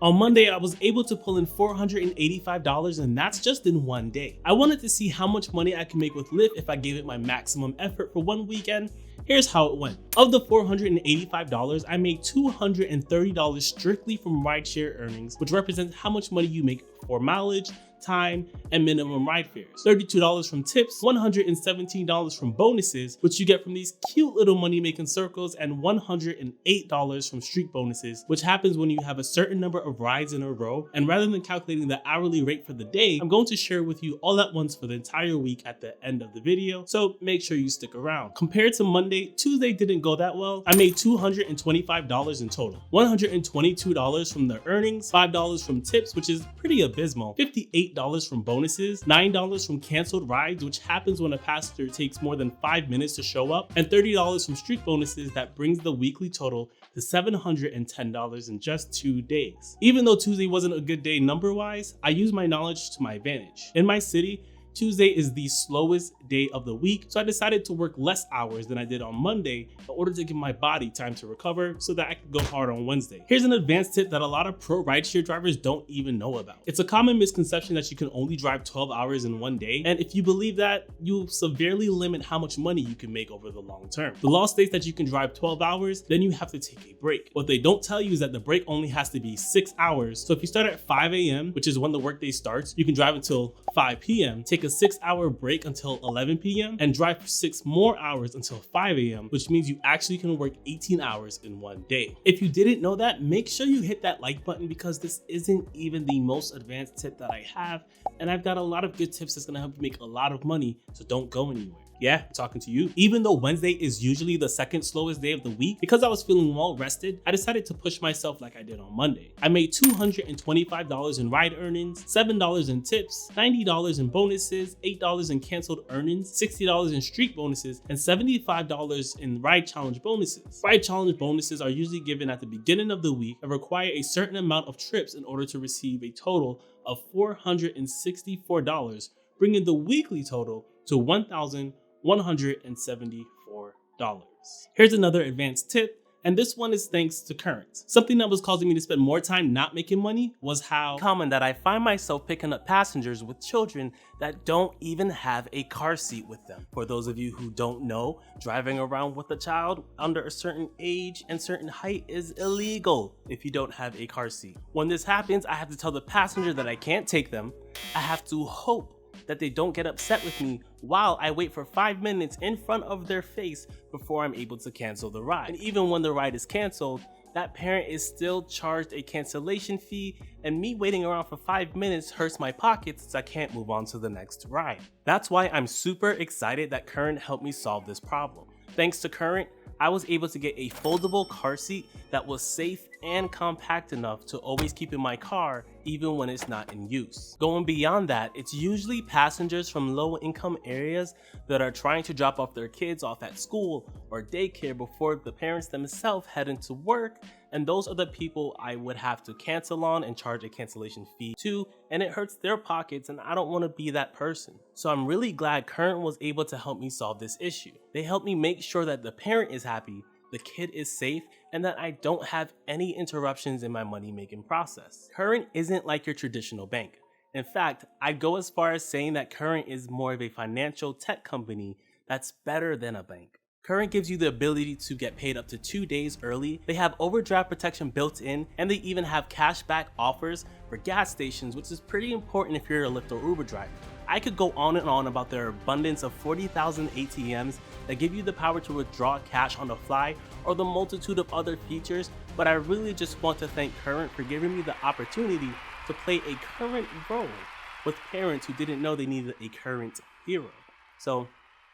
On Monday, I was able to pull in $485, and that's just in one day. I wanted to see how much money I could make with Lyft if I gave it my maximum effort for one weekend. Here's how it went. Of the $485, I made $230 strictly from rideshare earnings, which represents how much money you make for mileage, time, and minimum ride fares. $32 from tips, $117 from bonuses, which you get from these cute little money-making circles, and $108 from streak bonuses, which happens when you have a certain number of rides in a row. And rather than calculating the hourly rate for the day, I'm going to share with you all at once for the entire week at the end of the video, so make sure you stick around. Compared to Monday, Tuesday didn't go that well. I made $225 in total. $122 from the earnings, $5 from tips, which is pretty abysmal, $58 from bonuses, $9 from canceled rides, which happens when a passenger takes more than 5 minutes to show up, and $30 from streak bonuses that brings the weekly total to $710 in just 2 days. Even though Tuesday wasn't a good day number-wise, I used my knowledge to my advantage. In my city, Tuesday is the slowest day of the week, so I decided to work less hours than I did on Monday in order to give my body time to recover so that I could go hard on Wednesday. Here's an advanced tip that a lot of pro rideshare drivers don't even know about. It's a common misconception that you can only drive 12 hours in one day, and if you believe that, you'll severely limit how much money you can make over the long term. The law states that you can drive 12 hours, then you have to take a break. What they don't tell you is that the break only has to be 6 hours. So if you start at 5 a.m., which is when the workday starts, you can drive until 5 p.m., take a 6-hour break until 11 p.m. and drive for 6 more hours until 5 a.m., which means you actually can work 18 hours in one day. If you didn't know that, make sure you hit that like button because this isn't even the most advanced tip that I have, and I've got a lot of good tips that's gonna help you make a lot of money, so don't go anywhere. Yeah, I'm talking to you. Even though Wednesday is usually the second slowest day of the week, because I was feeling well rested, I decided to push myself like I did on Monday. I made $225 in ride earnings, $7 in tips, $90 in bonuses, $8 in canceled earnings, $60 in streak bonuses, and $75 in ride challenge bonuses. Ride challenge bonuses are usually given at the beginning of the week and require a certain amount of trips in order to receive a total of $464, bringing the weekly total to $1,174. Here's another advanced tip, and this one is thanks to Current. Something that was causing me to spend more time not making money was how common that I find myself picking up passengers with children that don't even have a car seat with them. For those of you who don't know, driving around with a child under a certain age and certain height is illegal if you don't have a car seat. When this happens, I have to tell the passenger that I can't take them. I have to hope that they don't get upset with me while I wait for 5 minutes in front of their face before I'm able to cancel the ride. And even when the ride is canceled, that parent is still charged a cancellation fee, and me waiting around for 5 minutes hurts my pockets since I can't move on to the next ride. That's why I'm super excited that Current helped me solve this problem. Thanks to Current, I was able to get a foldable car seat that was safe and compact enough to always keep in my car even when it's not in use. Going beyond that, it's usually passengers from low-income areas that are trying to drop off their kids off at school or daycare before the parents themselves head into work, and those are the people I would have to cancel on and charge a cancellation fee to, and it hurts their pockets, and I don't want to be that person. So I'm really glad Current was able to help me solve this issue. They helped me make sure that the parent is happy, the kid is safe, and that I don't have any interruptions in my money-making process. Current isn't like your traditional bank. In fact, I'd go as far as saying that Current is more of a financial tech company that's better than a bank. Current gives you the ability to get paid up to 2 days early. They have overdraft protection built in, and they even have cashback offers for gas stations, which is pretty important if you're a Lyft or Uber driver. I could go on and on about their abundance of 40,000 ATMs that give you the power to withdraw cash on the fly, or the multitude of other features, but I really just want to thank Current for giving me the opportunity to play a current role with parents who didn't know they needed a current hero. So,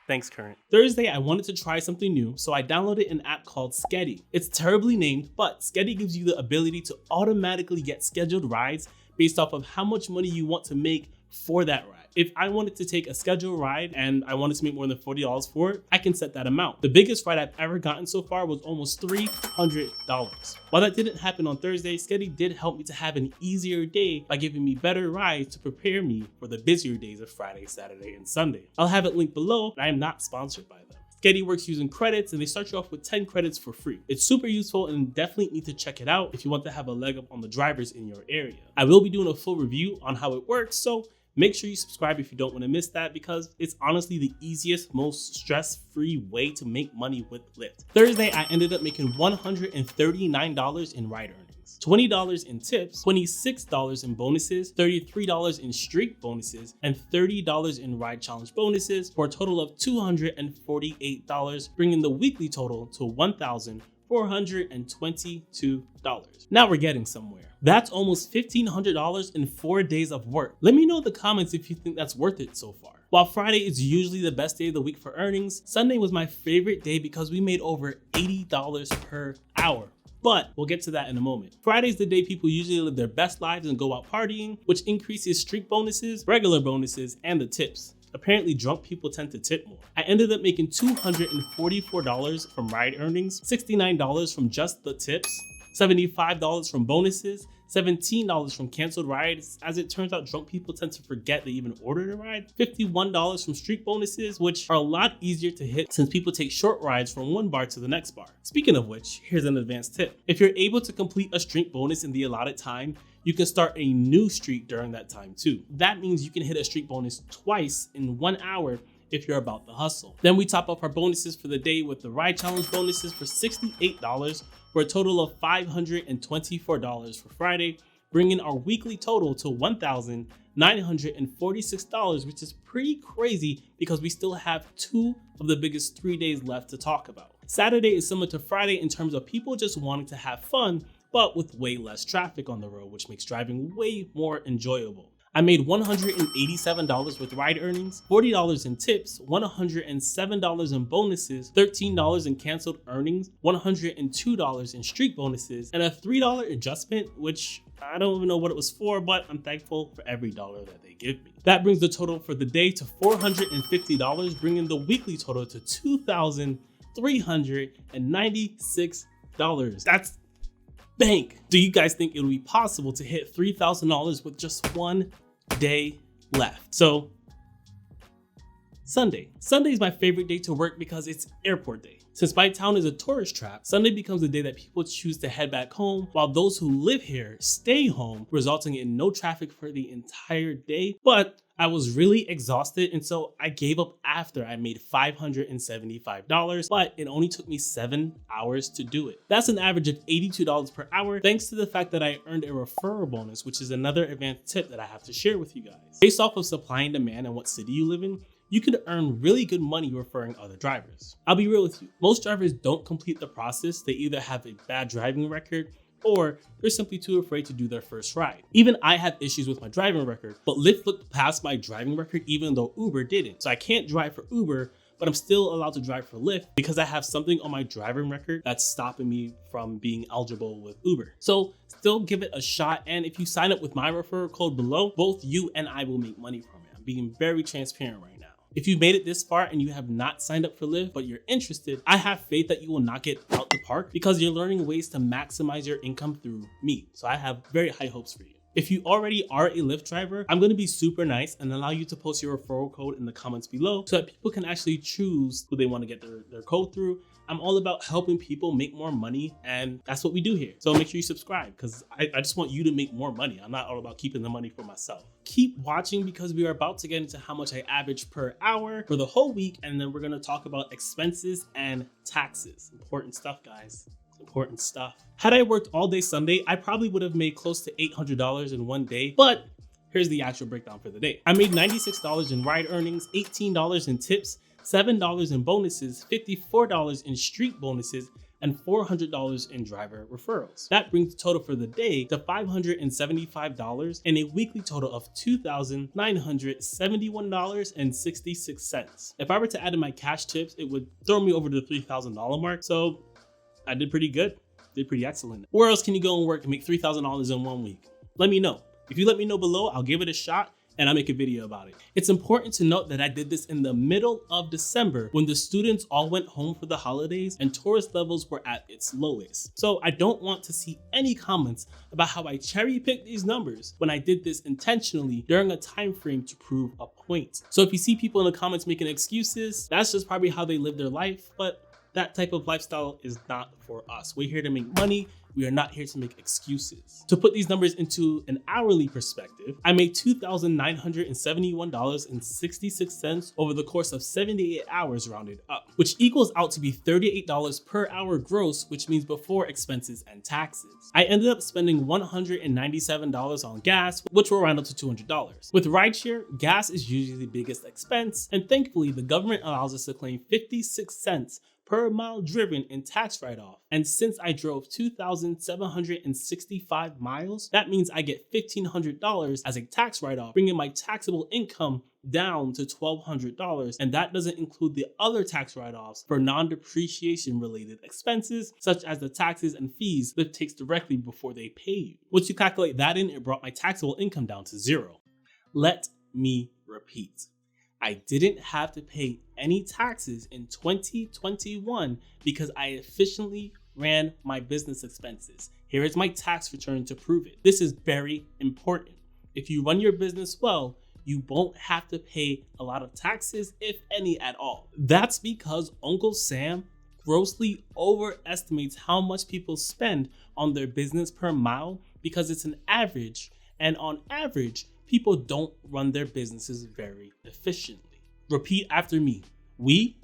thanks, Current. Thursday, I wanted to try something new, so I downloaded an app called Skeddy. It's terribly named, but Skeddy gives you the ability to automatically get scheduled rides based off of how much money you want to make for that ride. If I wanted to take a scheduled ride and I wanted to make more than $40 for it, I can set that amount. The biggest ride I've ever gotten so far was almost $300. While that didn't happen on Thursday, Skeddy did help me to have an easier day by giving me better rides to prepare me for the busier days of Friday, Saturday, and Sunday. I'll have it linked below, and I am not sponsored by them. Skeddy works using credits, and they start you off with 10 credits for free. It's super useful and definitely need to check it out if you want to have a leg up on the drivers in your area. I will be doing a full review on how it works, so make sure you subscribe if you don't want to miss that, because it's honestly the easiest, most stress-free way to make money with Lyft. Thursday, I ended up making $139 in ride earnings, $20 in tips, $26 in bonuses, $33 in streak bonuses, and $30 in ride challenge bonuses, for a total of $248, bringing the weekly total to $1,422. Now we're getting somewhere. That's almost $1,500 in 4 days of work. Let me know in the comments if you think that's worth it so far. While Friday is usually the best day of the week for earnings, Sunday was my favorite day because we made over $80 per hour. But we'll get to that in a moment. Friday's the day people usually live their best lives and go out partying, which increases streak bonuses, regular bonuses, and the tips. Apparently, drunk people tend to tip more. I ended up making $244 from ride earnings, $69 from just the tips, $75 from bonuses, $17 from canceled rides. As it turns out, drunk people tend to forget they even ordered a ride. $51 from streak bonuses, which are a lot easier to hit since people take short rides from one bar to the next bar. Speaking of which, here's an advanced tip. If you're able to complete a streak bonus in the allotted time, you can start a new streak during that time too. That means you can hit a streak bonus twice in 1 hour if you're about the hustle. Then we top up our bonuses for the day with the ride challenge bonuses for $68, for a total of $524 for Friday, bringing our weekly total to $1,946, which is pretty crazy because we still have 2 of the biggest 3 days left to talk about. Saturday is similar to Friday in terms of people just wanting to have fun, but with way less traffic on the road, which makes driving way more enjoyable. I made $187 with ride earnings, $40 in tips, $107 in bonuses, $13 in canceled earnings, $102 in streak bonuses, and a $3 adjustment, which I don't even know what it was for, but I'm thankful for every dollar that they give me. That brings the total for the day to $450, bringing the weekly total to $2,396. That's bank. Do you guys think it'll be possible to hit $3,000 with just 1 day left? So Sunday is my favorite day to work because it's airport day. Since my town is a tourist trap, Sunday becomes the day that people choose to head back home, while those who live here stay home, resulting in no traffic for the entire day. But I was really exhausted, and so I gave up after I made $575, but it only took me 7 hours to do it. That's an average of $82 per hour, thanks to the fact that I earned a referral bonus, which is another advanced tip that I have to share with you guys. Based off of supply and demand and what city you live in, you can earn really good money referring other drivers. I'll be real with you, most drivers don't complete the process. They either have a bad driving record or they're simply too afraid to do their first ride. Even I have issues with my driving record, but Lyft looked past my driving record even though Uber didn't. So I can't drive for Uber, but I'm still allowed to drive for Lyft because I have something on my driving record that's stopping me from being eligible with Uber. So still give it a shot, and if you sign up with my referral code below, both you and I will make money from it. I'm being very transparent right now. If you've made it this far and you have not signed up for Lyft, but you're interested, I have faith that you will not get out the park because you're learning ways to maximize your income through me. So I have very high hopes for you. If you already are a Lyft driver, I'm gonna be super nice and allow you to post your referral code in the comments below so that people can actually choose who they wanna get their code through. I'm all about helping people make more money, and that's what we do here. So make sure you subscribe because I just want you to make more money. I'm not all about keeping the money for myself. Keep watching because we are about to get into how much I average per hour for the whole week, and then we're gonna talk about expenses and taxes. Important stuff, guys. Important stuff. Had I worked all day Sunday, I probably would have made close to $800 in 1 day, but here's the actual breakdown for the day. I made $96 in ride earnings, $18 in tips, $7 in bonuses, $54 in streak bonuses, and $400 in driver referrals. That brings the total for the day to $575 and a weekly total of $2,971.66. If I were to add in my cash tips, it would throw me over the $3,000 mark. So I did pretty good, did pretty excellent. Where else can you go and work and make $3,000 in 1 week? Let me know. If you let me know below, I'll give it a shot and I make a video about it. It's important to note that I did this in the middle of December when the students all went home for the holidays and tourist levels were at its lowest. So I don't want to see any comments about how I cherry picked these numbers when I did this intentionally during a time frame to prove a point. So if you see people in the comments making excuses, that's just probably how they live their life, but that type of lifestyle is not for us. We're here to make money. We are not here to make excuses. To put these numbers into an hourly perspective, I made $2,971.66 over the course of 78 hours rounded up, which equals out to be $38 per hour gross, which means before expenses and taxes. I ended up spending $197 on gas, which will round up to $200. With rideshare, gas is usually the biggest expense, and thankfully the government allows us to claim 56 cents per mile driven in tax write-off. And since I drove 2,765 miles, that means I get $1,500 as a tax write-off, bringing my taxable income down to $1,200. And that doesn't include the other tax write-offs for non-depreciation related expenses, such as the taxes and fees Lyft takes directly before they pay you. Once you calculate that in, it brought my taxable income down to zero. Let me repeat. I didn't have to pay any taxes in 2021 because I efficiently ran my business expenses. Here is my tax return to prove it. This is very important. If you run your business well, you won't have to pay a lot of taxes, if any at all. That's because Uncle Sam grossly overestimates how much people spend on their business per mile because it's an average, and on average, people don't run their businesses very efficiently. Repeat after me. We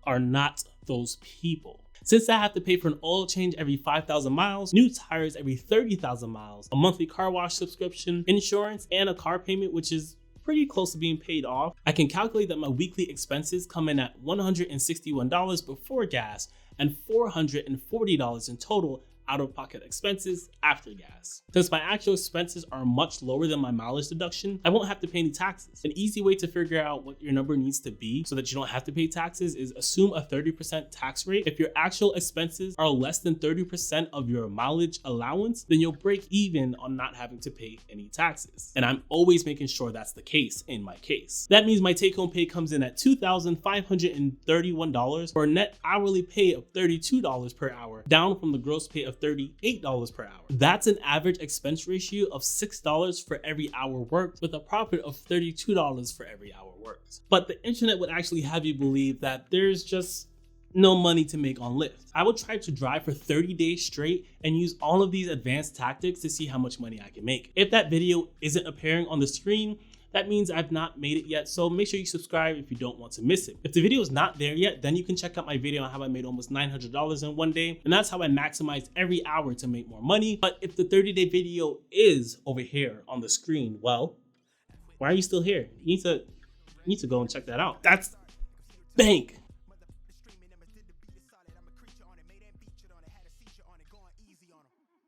are not those people. Since I have to pay for an oil change every 5,000 miles, new tires every 30,000 miles, a monthly car wash subscription, insurance, and a car payment, which is pretty close to being paid off, I can calculate that my weekly expenses come in at $161 before gas and $440 in total out-of-pocket expenses after gas. Since my actual expenses are much lower than my mileage deduction, I won't have to pay any taxes. An easy way to figure out what your number needs to be so that you don't have to pay taxes is assume a 30% tax rate. If your actual expenses are less than 30% of your mileage allowance, then you'll break even on not having to pay any taxes. And I'm always making sure that's the case in my case. That means my take-home pay comes in at $2,531 for a net hourly pay of $32 per hour, down from the gross pay of $38 per hour. That's an average expense ratio of $6 for every hour worked, with a profit of $32 for every hour worked. But the internet would actually have you believe that there's just no money to make on Lyft. I would try to drive for 30 days straight and use all of these advanced tactics to see how much money I can make. If that video isn't appearing on the screen, that means I've not made it yet, so make sure you subscribe if you don't want to miss it. If the video is not there yet, then you can check out my video on how I made almost $900 in one day, and that's how I maximized every hour to make more money. But if the 30-day video is over here on the screen, well, why are you still here? You need to go and check that out. That's bank.